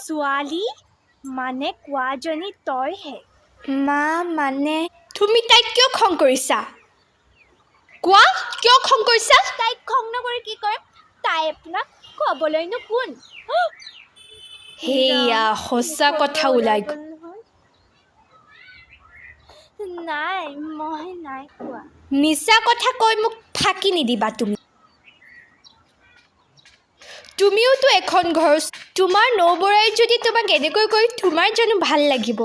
ছোৱালী মানে কোৱাজনী তইহে। মা মানে তুমি তাইক কিয় খং কৰিছা? কোৱা, কিয় খং কৰিছা? তাইক খং নকৰি কি কৰিম? তাই আপোনাক ক'বলৈনো কোন? সেয়া সঁচা কথা ওলাই গ'ল। নাই, মই নাই কোৱা। মিছা কথা কৈ মোক ফাঁকি নিদিবা তুমি। তুমিওতো এখন ঘৰ, তোমাৰ নবৌৰাই যদি তোমাক এনেকৈ কৈ তোমাৰ জানো ভাল লাগিব?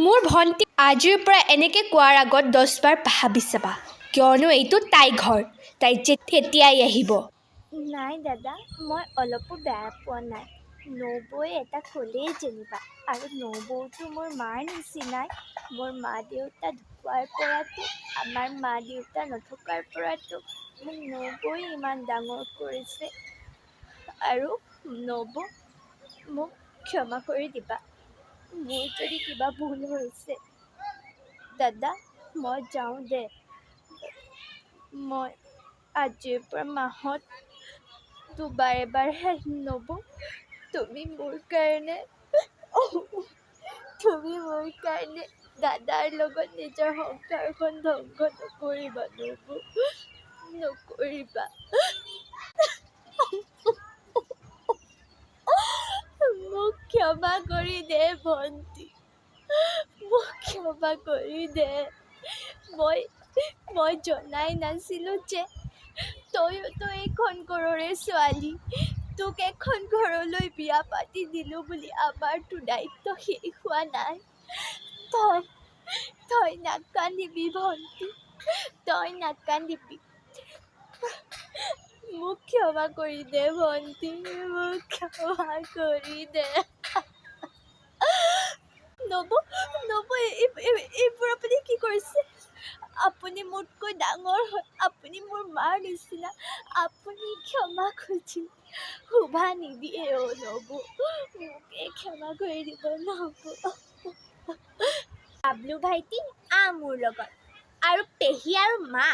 মোৰ ভণ্টি আজিৰ পৰা এনেকৈ কোৱাৰ আগত 10 বাৰ ভাবি চাবা, কিয়নো এইটো তাই ঘৰ, তাই তেতিয়াই আহিব। নাই দাদা, মই অলপো বেয়া পোৱা নাই। নবৌয়ে এটা ক'লেই যেনিবা, আৰু নবৌটো মোৰ মাৰ নিচিনাই। মোৰ মা দেউতা ঢুকোৱাৰ পৰাতো, আমাৰ মা দেউতা নথকাৰ পৰাতো মোক নবৌয়ে ইমান ডাঙৰ কৰিছে। আৰু নবৌ, মোক ক্ষমা কৰি দিবা, মোৰ যদি কিবা ভুল হৈছে। দাদা, মই যাওঁ দে। মই আজিৰ পৰা মাহত দুবাৰ এবাৰহে আহিম। নবৌ, তুমি মোৰ কাৰণে দাদাৰ লগত নিজৰ সংসাৰখন ধ্বংস নকৰিবা নবৌ, নকৰিবা। মোক ক্ষমা কৰি দে ভণ্টি, মোক ক্ষমা কৰি দে। মই জনাই নাছিলোঁ যে তইতো এইখন ঘৰৰে ছোৱালী। তোক এখন ঘৰলৈ বিয়া পাতি দিলোঁ বুলি আমাৰতো দায়িত্ব শেষ হোৱা নাই। তই নাকান্দিবি ভণ্টি, তই নাকান্দিবি। মোক ক্ষমা কৰি দে ভণ্টি, মোক ক্ষমা কৰি দে। নবৌ, এইবোৰ আপুনি কি কৰিছে? আপুনি মোতকৈ ডাঙৰ হয়, আপুনি মোৰ মাৰ নিচিনা। আপুনি ক্ষমা খুজি শোভা নিদিয়ে অ' নবৌ, মোকে ক্ষমা কৰি দিব নবৌ। বাবলু ভাইটি মোৰ লগত, আৰু পেহী আৰু মা,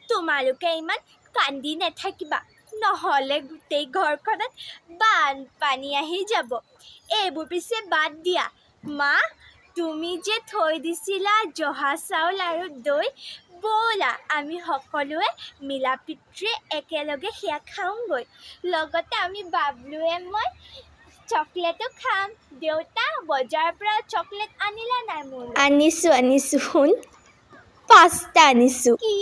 তোমালোকে ইমান কান্দি নাথাকিবা, নহ'লে গোটেই ঘৰখনত বানপানী আহি যাব। এইবোৰ পিছে বাদ দিয়া। মা, তুমি যে থৈ দিছিলা জহা চাউল আৰু দৈ, ব'লা আমি সকলোৱে মিলা প্ৰীতিৰে একেলগে সেয়া খাওঁগৈ। লগতে আমি বাবলুৱে মই চকলেটো খাম। দেউতা, বজাৰৰ পৰা চকলেট আনিলা নাই মোৰ? আনিছোঁ, শুন, 5টা আনিছোঁ। কি?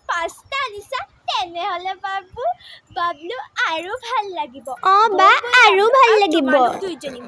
5টা আনিছা? তেনেহ'লে বাবলু আৰু ভাল লাগিব। বা আৰু ভাল লাগিব। তোমালোক দুইজনী